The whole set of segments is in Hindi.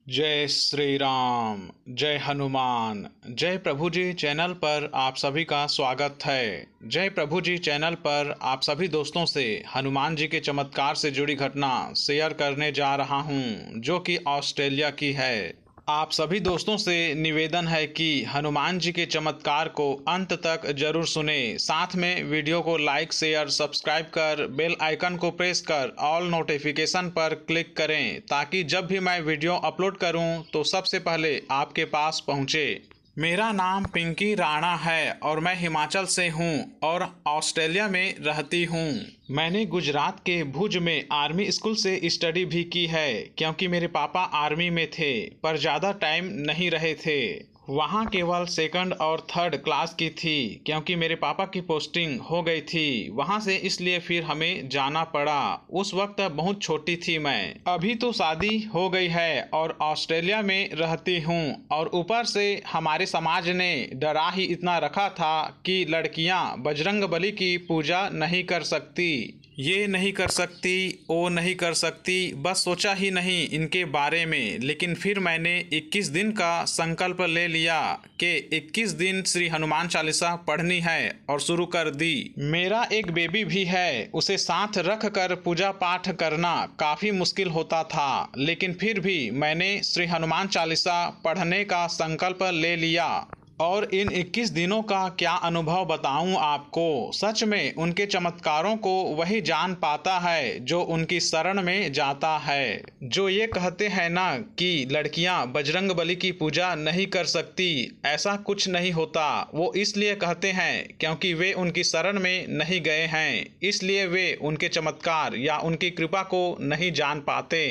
जय श्री राम। जय हनुमान। जय प्रभु जी चैनल पर आप सभी का स्वागत है। जय प्रभु जी चैनल पर आप सभी दोस्तों से हनुमान जी के चमत्कार से जुड़ी घटना शेयर करने जा रहा हूं, जो कि ऑस्ट्रेलिया की है। आप सभी दोस्तों से निवेदन है कि हनुमान जी के चमत्कार को अंत तक जरूर सुने। साथ में वीडियो को लाइक शेयर सब्सक्राइब कर बेल आइकन को प्रेस कर ऑल नोटिफिकेशन पर क्लिक करें, ताकि जब भी मैं वीडियो अपलोड करूं तो सबसे पहले आपके पास पहुंचे। मेरा नाम पिंकी राणा है और मैं हिमाचल से हूँ और ऑस्ट्रेलिया में रहती हूँ। मैंने गुजरात के भुज में आर्मी स्कूल से स्टडी भी की है, क्योंकि मेरे पापा आर्मी में थे पर ज़्यादा टाइम नहीं रहे थे। वहाँ केवल सेकंड और थर्ड क्लास की थी, क्योंकि मेरे पापा की पोस्टिंग हो गई थी वहाँ से, इसलिए फिर हमें जाना पड़ा। उस वक्त बहुत छोटी थी मैं। अभी तो शादी हो गई है और ऑस्ट्रेलिया में रहती हूँ। और ऊपर से हमारे समाज ने डरा ही इतना रखा था कि लड़कियाँ बजरंगबली की पूजा नहीं कर सकती, ये नहीं कर सकती, वो नहीं कर सकती, बस सोचा ही नहीं इनके बारे में। लेकिन फिर मैंने 21 दिन का संकल्प ले लिया कि 21 दिन श्री हनुमान चालीसा पढ़नी है और शुरू कर दी। मेरा एक बेबी भी है, उसे साथ रख कर पूजा पाठ करना काफ़ी मुश्किल होता था, लेकिन फिर भी मैंने श्री हनुमान चालीसा पढ़ने का संकल्प ले लिया। और इन 21 दिनों का क्या अनुभव बताऊं आपको। सच में उनके चमत्कारों को वही जान पाता है जो उनकी शरण में जाता है। जो ये कहते हैं ना कि लड़कियां बजरंगबली की पूजा नहीं कर सकती, ऐसा कुछ नहीं होता। वो इसलिए कहते हैं क्योंकि वे उनकी शरण में नहीं गए हैं, इसलिए वे उनके चमत्कार या उनकी कृपा को नहीं जान पाते।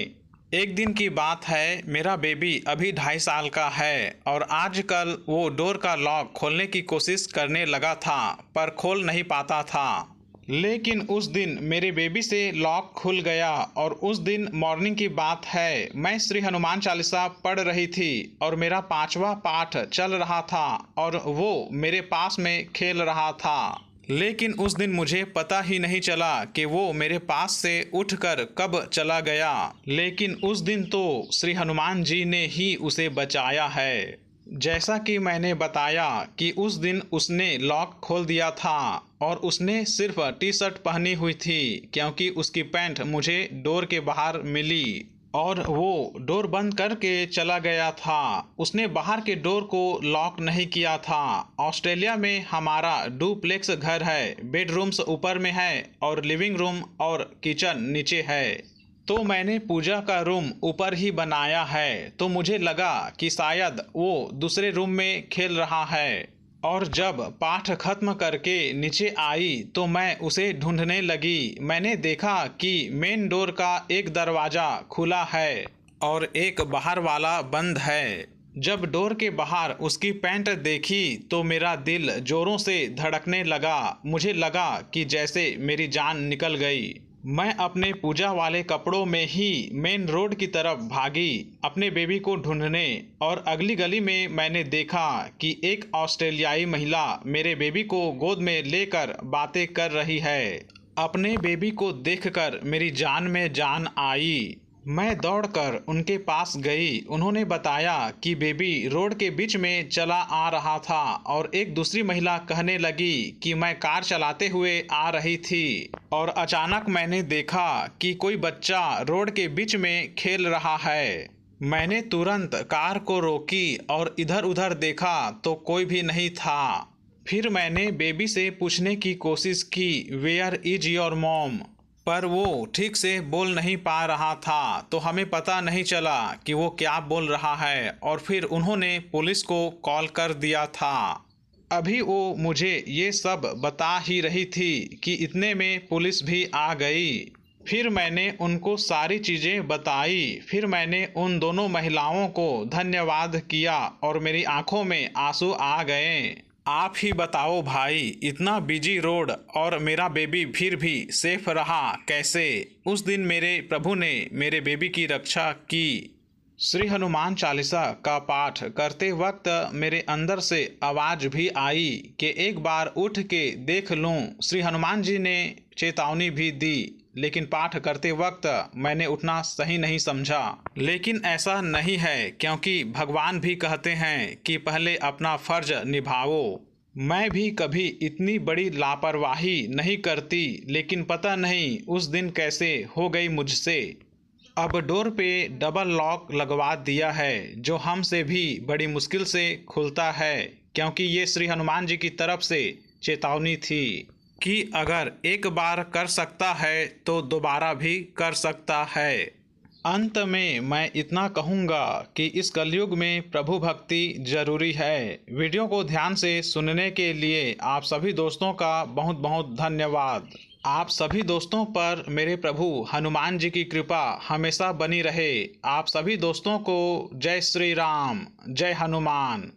एक दिन की बात है, मेरा बेबी अभी 2.5 साल का है और आजकल वो डोर का लॉक खोलने की कोशिश करने लगा था पर खोल नहीं पाता था। लेकिन उस दिन मेरे बेबी से लॉक खुल गया और उस दिन मॉर्निंग की बात है, मैं श्री हनुमान चालीसा पढ़ रही थी और मेरा 5वां पाठ चल रहा था और वो मेरे पास में खेल रहा था। लेकिन उस दिन मुझे पता ही नहीं चला कि वो मेरे पास से उठकर कब चला गया। लेकिन उस दिन तो श्री हनुमान जी ने ही उसे बचाया है। जैसा कि मैंने बताया कि उस दिन उसने लॉक खोल दिया था और उसने सिर्फ टी शर्ट पहनी हुई थी, क्योंकि उसकी पैंट मुझे डोर के बाहर मिली और वो डोर बंद करके चला गया था। उसने बाहर के डोर को लॉक नहीं किया था। ऑस्ट्रेलिया में हमारा डुप्लेक्स घर है, बेडरूम्स ऊपर में है और लिविंग रूम और किचन नीचे है। तो मैंने पूजा का रूम ऊपर ही बनाया है, तो मुझे लगा कि शायद वो दूसरे रूम में खेल रहा है। और जब पाठ खत्म करके नीचे आई तो मैं उसे ढूंढने लगी। मैंने देखा कि मेन डोर का एक दरवाज़ा खुला है और एक बाहर वाला बंद है। जब डोर के बाहर उसकी पैंट देखी तो मेरा दिल जोरों से धड़कने लगा। मुझे लगा कि जैसे मेरी जान निकल गई। मैं अपने पूजा वाले कपड़ों में ही मेन रोड की तरफ भागी अपने बेबी को ढूंढने, और अगली गली में मैंने देखा कि एक ऑस्ट्रेलियाई महिला मेरे बेबी को गोद में लेकर बातें कर रही है। अपने बेबी को देखकर मेरी जान में जान आई। मैं दौड़कर उनके पास गई। उन्होंने बताया कि बेबी रोड के बीच में चला आ रहा था और एक दूसरी महिला कहने लगी कि मैं कार चलाते हुए आ रही थी और अचानक मैंने देखा कि कोई बच्चा रोड के बीच में खेल रहा है। मैंने तुरंत कार को रोकी और इधर उधर देखा तो कोई भी नहीं था। फिर मैंने बेबी से पूछने की कोशिश की, वेयर इज योर मॉम, पर वो ठीक से बोल नहीं पा रहा था, तो हमें पता नहीं चला कि वो क्या बोल रहा है। और फिर उन्होंने पुलिस को कॉल कर दिया था। अभी वो मुझे ये सब बता ही रही थी कि इतने में पुलिस भी आ गई। फिर मैंने उनको सारी चीज़ें बताई। फिर मैंने उन दोनों महिलाओं को धन्यवाद किया और मेरी आंखों में आंसू आ गए। आप ही बताओ भाई, इतना बिजी रोड और मेरा बेबी फिर भी सेफ रहा कैसे। उस दिन मेरे प्रभु ने मेरे बेबी की रक्षा की। श्री हनुमान चालीसा का पाठ करते वक्त मेरे अंदर से आवाज़ भी आई कि एक बार उठ के देख लूं। श्री हनुमान जी ने चेतावनी भी दी लेकिन पाठ करते वक्त मैंने उठना सही नहीं समझा। लेकिन ऐसा नहीं है, क्योंकि भगवान भी कहते हैं कि पहले अपना फर्ज निभाओ। मैं भी कभी इतनी बड़ी लापरवाही नहीं करती, लेकिन पता नहीं उस दिन कैसे हो गई मुझसे। अब डोर पे डबल लॉक लगवा दिया है, जो हमसे भी बड़ी मुश्किल से खुलता है, क्योंकि ये श्री हनुमान जी की तरफ से चेतावनी थी कि अगर एक बार कर सकता है तो दोबारा भी कर सकता है। अंत में मैं इतना कहूँगा कि इस कलयुग में प्रभु भक्ति जरूरी है। वीडियो को ध्यान से सुनने के लिए आप सभी दोस्तों का बहुत बहुत धन्यवाद। आप सभी दोस्तों पर मेरे प्रभु हनुमान जी की कृपा हमेशा बनी रहे। आप सभी दोस्तों को जय श्री राम, जय हनुमान।